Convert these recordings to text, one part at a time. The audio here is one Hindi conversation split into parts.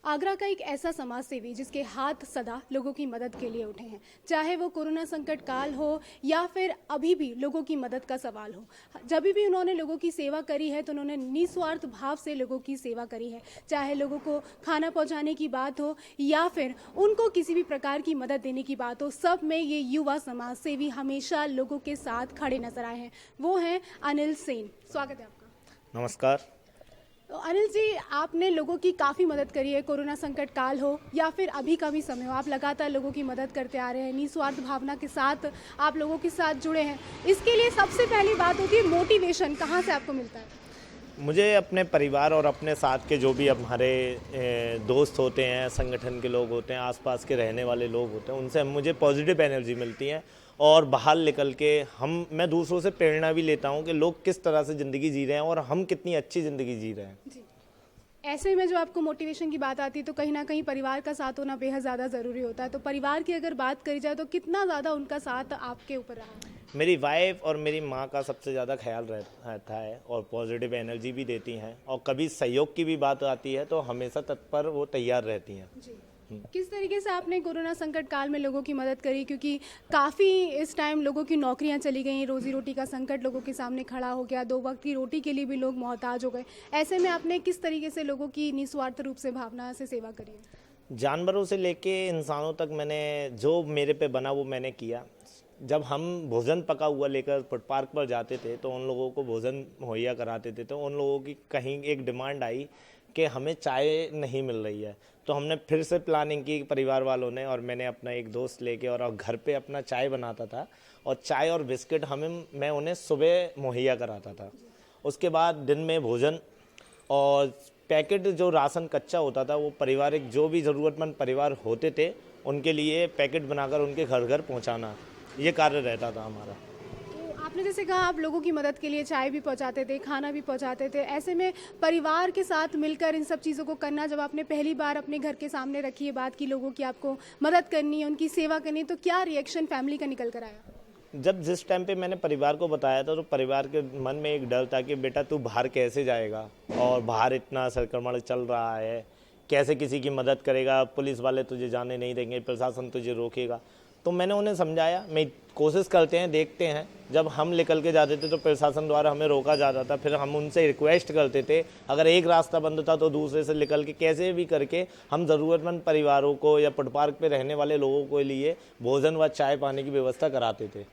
आगरा का एक ऐसा समाज सेवी जिसके हाथ सदा लोगों की मदद के लिए उठे हैं, चाहे वो कोरोना संकट काल हो या फिर अभी भी लोगों की मदद का सवाल हो। जब भी उन्होंने लोगों की सेवा करी है तो उन्होंने निस्वार्थ भाव से लोगों की सेवा करी है, चाहे लोगों को खाना पहुंचाने की बात हो या फिर उनको किसी भी प्रकार की मदद देने की बात हो। सब में ये युवा समाज सेवी हमेशा लोगों के साथ खड़े नजर आए हैं। वो हैं अनिल सेन। स्वागत है आपका। नमस्कार। तो अनिल जी, आपने लोगों की काफ़ी मदद करी है, कोरोना संकट काल हो या फिर अभी का भी समय हो, आप लगातार लोगों की मदद करते आ रहे हैं, निस्वार्थ भावना के साथ आप लोगों के साथ जुड़े हैं। इसके लिए सबसे पहली बात होती है मोटिवेशन, कहाँ से आपको मिलता है? मुझे अपने परिवार और अपने साथ के जो भी हमारे दोस्त होते हैं, संगठन के लोग होते हैं, आसपास के रहने वाले लोग होते हैं, उनसे मुझे पॉजिटिव एनर्जी मिलती है और बाहर निकल के मैं दूसरों से प्रेरणा भी लेता हूं कि लोग किस तरह से ज़िंदगी जी रहे हैं और हम कितनी अच्छी ज़िंदगी जी रहे हैं। जी। ऐसे में जो आपको मोटिवेशन की बात आती है तो कहीं ना कहीं परिवार का साथ होना बेहद ज़्यादा ज़रूरी होता है। तो परिवार की अगर बात करी जाए तो कितना ज़्यादा उनका साथ आपके ऊपर रहा? मेरी वाइफ और मेरी माँ का सबसे ज़्यादा ख्याल रहता है और पॉजिटिव एनर्जी भी देती हैं, और कभी सहयोग की भी बात आती है तो हमेशा तत्पर वो तैयार रहती हैं। जी। किस तरीके से आपने कोरोना संकट काल में लोगों की मदद करी, क्योंकि काफ़ी इस टाइम लोगों की नौकरियां चली गई, रोजी रोटी का संकट लोगों के सामने खड़ा हो गया, दो वक्त की रोटी के लिए भी लोग मोहताज हो गए। ऐसे में आपने किस तरीके से लोगों की निस्वार्थ रूप से भावना से सेवा करी है? जानवरों से लेके इंसानों तक मैंने जो मेरे पे बना वो मैंने किया। जब हम भोजन पका हुआ लेकर फुट पार्क पर जाते थे तो उन लोगों को भोजन मुहैया कराते थे, तो उन लोगों की कहीं एक डिमांड आई कि हमें चाय नहीं मिल रही है, तो हमने फिर से प्लानिंग की परिवार वालों ने, और मैंने अपना एक दोस्त लेके और घर पे अपना चाय बनाता था और चाय और बिस्किट मैं उन्हें सुबह मुहैया कराता था। उसके बाद दिन में भोजन और पैकेट जो राशन कच्चा होता था वो पारिवारिक जो भी ज़रूरतमंद परिवार होते थे उनके लिए पैकेट बनाकर उनके घर घर पहुंचाना, ये कार्य रहता था हमारा। तो आपने जैसे कहा आप लोगों की मदद के लिए चाय भी पहुंचाते थे, खाना भी पहुंचाते थे। ऐसे में परिवार के साथ मिलकर इन सब चीज़ों को करना, जब आपने पहली बार अपने घर के सामने रखी है बात की लोगों की आपको मदद करनी है, उनकी सेवा करनी है, तो क्या रिएक्शन फैमिली का निकल कर आया? जब जिस टाइम पे मैंने परिवार को बताया था तो परिवार के मन में एक डर था कि बेटा तू बाहर कैसे जाएगा, और बाहर इतना संक्रमण चल रहा है, कैसे किसी की मदद करेगा, पुलिस वाले तुझे जाने नहीं देंगे, प्रशासन तुझे रोकेगा। तो मैंने उन्हें समझाया, मैं कोशिश करते हैं, देखते हैं। जब हम निकल के जाते थे तो प्रशासन द्वारा हमें रोका जाता था, फिर हम उनसे रिक्वेस्ट करते थे, अगर एक रास्ता बंद था तो दूसरे से निकल के कैसे भी करके हम ज़रूरतमंद परिवारों को या फुट पार्क पे रहने वाले लोगों के लिए भोजन व चाय पानी की व्यवस्था कराते थे।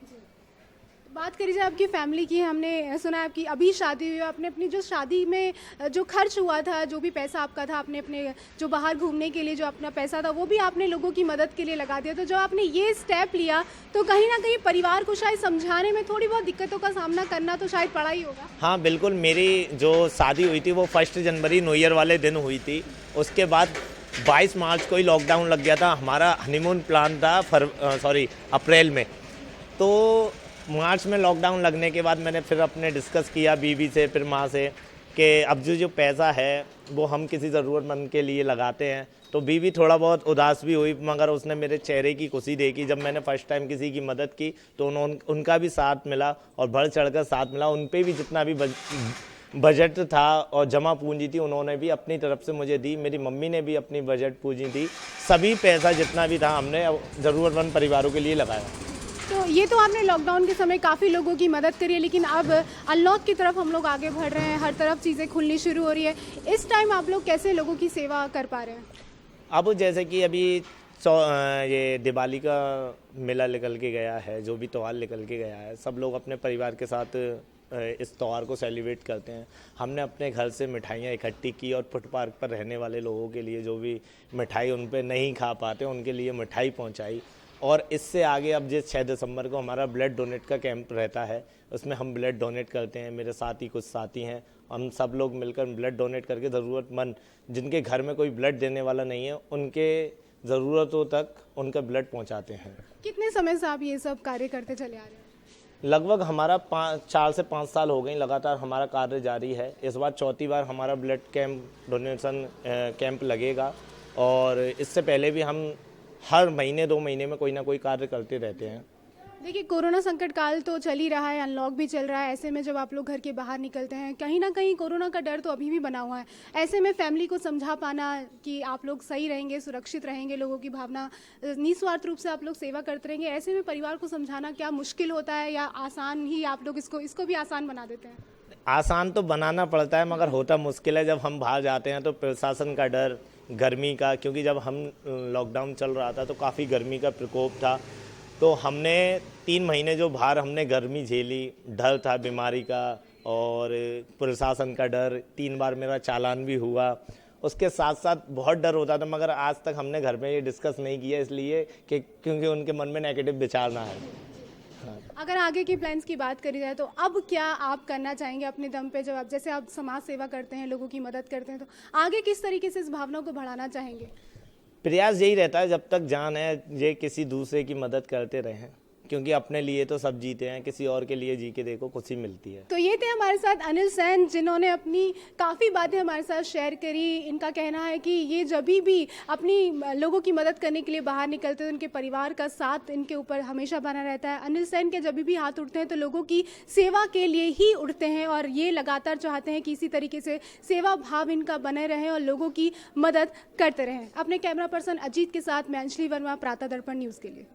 बात करी जाए आपकी फैमिली की, हमने सुना है आपकी अभी शादी हुई है, आपने अपनी जो शादी में जो खर्च हुआ था, जो भी पैसा आपका था, आपने अपने जो बाहर घूमने के लिए जो अपना पैसा था वो भी आपने लोगों की मदद के लिए लगा दिया। तो जब आपने ये स्टेप लिया तो कहीं ना कहीं परिवार को शायद समझाने में थोड़ी बहुत दिक्कतों का सामना करना तो शायद पड़ा ही होगा। हाँ बिल्कुल, मेरी जो शादी हुई थी वो 1 जनवरी न्यू ईयर वाले दिन हुई थी। उसके बाद 22 मार्च को ही लॉकडाउन लग गया था। हमारा हनीमून प्लान था अप्रैल में। तो मार्च में लॉकडाउन लगने के बाद मैंने फिर अपने डिस्कस किया बीवी से, फिर माँ से, कि अब जो पैसा है वो हम किसी ज़रूरतमंद के लिए लगाते हैं। तो बीवी थोड़ा बहुत उदास भी हुई, मगर उसने मेरे चेहरे की खुशी देखी जब मैंने फर्स्ट टाइम किसी की मदद की, तो उनका भी साथ मिला और बढ़ चढ़कर साथ मिला। उन पे भी जितना भी बजट था और जमा पूंजी थी उन्होंने भी अपनी तरफ से मुझे दी, मेरी मम्मी ने भी अपनी बजट पूंजी दी, सभी पैसा जितना भी था हमने ज़रूरतमंद परिवारों के लिए लगाया। तो ये तो आपने लॉकडाउन के समय काफ़ी लोगों की मदद करी है, लेकिन अब अनलॉक की तरफ हम लोग आगे बढ़ रहे हैं, हर तरफ चीज़ें खुलनी शुरू हो रही है। इस टाइम आप लोग कैसे लोगों की सेवा कर पा रहे हैं? अब जैसे कि अभी ये दिवाली का मेला निकल के गया है, जो भी त्यौहार निकल के गया है, सब लोग अपने परिवार के साथ इस त्यौहार को सेलिब्रेट करते हैं। हमने अपने घर से मिठाइयाँ इकट्ठी की और फुट पार्क पर रहने वाले लोगों के लिए जो भी मिठाई उन पे नहीं खा पाते उनके लिए मिठाई पहुंचाई। और इससे आगे अब जिस 6 दिसंबर को हमारा ब्लड डोनेट का कैंप रहता है, उसमें हम ब्लड डोनेट करते हैं। मेरे साथ ही कुछ साथी हैं, हम सब लोग मिलकर ब्लड डोनेट करके ज़रूरतमंद जिनके घर में कोई ब्लड देने वाला नहीं है उनके ज़रूरतों तक उनका ब्लड पहुंचाते हैं। कितने समय से आप ये सब कार्य करते चले आ रहे हैं? लगभग हमारा 4 से 5 साल हो गए लगातार हमारा कार्य जारी है। इस बार चौथी बार हमारा ब्लड कैंप डोनेशन कैंप लगेगा, और इससे पहले भी हम हर महीने 2 महीने में कोई ना कोई कार्य करते रहते हैं। देखिए, कोरोना संकट काल तो चल ही रहा है, अनलॉक भी चल रहा है। ऐसे में जब आप लोग घर के बाहर निकलते हैं, कहीं ना कहीं कोरोना का डर तो अभी भी बना हुआ है। ऐसे में फैमिली को समझा पाना कि आप लोग सही रहेंगे, सुरक्षित रहेंगे, लोगों की भावना निस्वार्थ रूप से आप लोग सेवा करते रहेंगे, ऐसे में परिवार को समझाना क्या मुश्किल होता है या आसान ही आप लोग इसको भी आसान बना देते हैं? आसान तो बनाना पड़ता है मगर होता मुश्किल है। जब हम बाहर जाते हैं तो प्रशासन का डर, गर्मी का, क्योंकि जब हम लॉकडाउन चल रहा था तो काफ़ी गर्मी का प्रकोप था, तो हमने 3 महीने जो बाहर हमने गर्मी झेली, डर था बीमारी का और प्रशासन का डर, 3 बार मेरा चालान भी हुआ। उसके साथ साथ बहुत डर होता था मगर आज तक हमने घर में ये डिस्कस नहीं किया, इसलिए कि क्योंकि उनके मन में नेगेटिव विचार ना है। अगर आगे की प्लान्स की बात करी जाए तो अब क्या आप करना चाहेंगे अपने दम पे, जब आप जैसे आप समाज सेवा करते हैं, लोगों की मदद करते हैं, तो आगे किस तरीके से इस भावना को बढ़ाना चाहेंगे? प्रयास यही रहता है जब तक जान है ये किसी दूसरे की मदद करते रहें, क्योंकि अपने लिए तो सब जीते हैं, किसी और के लिए जी के देखो खुशी मिलती है। तो ये थे हमारे साथ अनिल सैन, जिन्होंने अपनी काफ़ी बातें हमारे साथ शेयर करी। इनका कहना है कि ये जब भी अपनी लोगों की मदद करने के लिए बाहर निकलते हैं, उनके परिवार का साथ इनके ऊपर हमेशा बना रहता है। अनिल सैन के जब भी हाथ उठते हैं तो लोगों की सेवा के लिए ही उठते हैं और ये लगातार चाहते हैं कि इसी तरीके से सेवा भाव इनका बने रहे और लोगों की मदद करते रहें। अपने कैमरा पर्सन अजीत के साथ मैं अंजलि वर्मा, प्रातः दर्पण न्यूज़ के लिए।